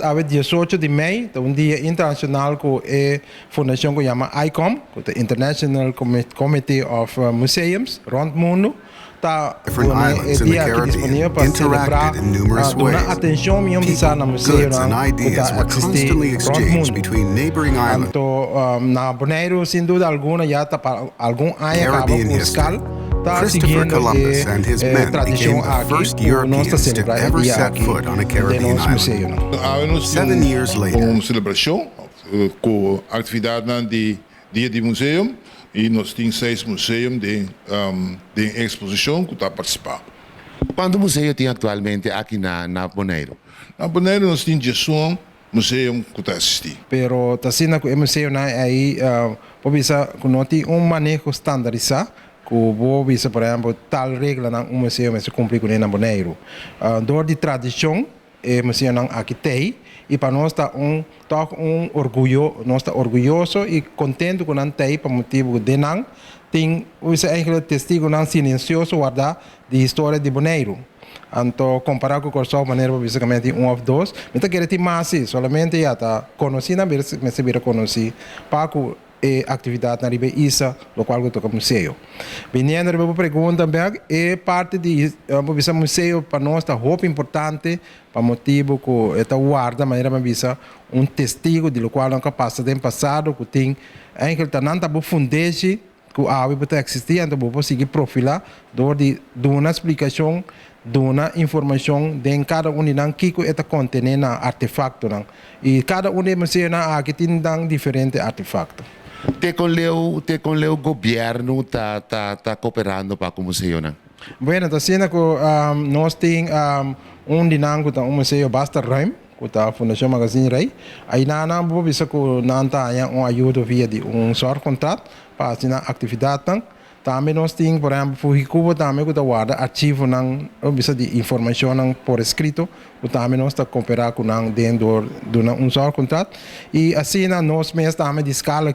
A 18 de maio, um dia internacional com a fundação que chama ICOM, the International Committee of Museums, rond mundo. Different islands in the Caribbean interacted in numerous ways. People, goods, and ideas were constantly exchanged between neighboring islands. Caribbean history. Christopher Columbus and his men became the first Europeans to ever set foot on a Caribbean island. 7 years later, uma celebração com atividade de dia de museu e nós temos 6 museus de exposição que está participando. Quanto museu tem atualmente aqui na Bonaire? Na Bonaire nós temos 18 museus que está assistindo. Pero tasina ko museu na aí pobisa kunoti manejo standardizado que vou bisa por exemplo tal regra na museu mas cumprir com na Bonaire. Dor de tradição museu não aqui tem e para nós está orgulho, nós está orgulhoso e contente com não tem para motivo de não tem isso é testigo não silencioso guardar de história de Bonaire. Então, comparado com o corso maneira basicamente ou dois, então quer ter mais solamente já está conhecida, mas se vira conhecido para atividade na riba isa, lo qual eu toco museu. Vindo a pergunta também é parte de museu para nós está muito importante para motivo que esta guarda maneira visa testigo de lo qual nunca passa do passado que tem ainda tá não tá bom fundese que a pode existir então vou conseguir profilar de uma explicação de uma informação de cada unidade que está contendo na artefacto e cada unidade aqui tem diferente artefacto. Te com o governo tá cooperando para o museu, né? Bueno, tá sendo que nós temos dinango tá museu Basta Rhyme, que tá a Fundação Magazine Rei. Aí na vou bisa que não tá ajuda via de só contrato para assinar atividade. Também nós temos, por exemplo, Fujicuba também que guarda arquivo não bisa de informação por escrito, que também nós está cooperar com dentro de só contrato. E assim nós mesmos também de escala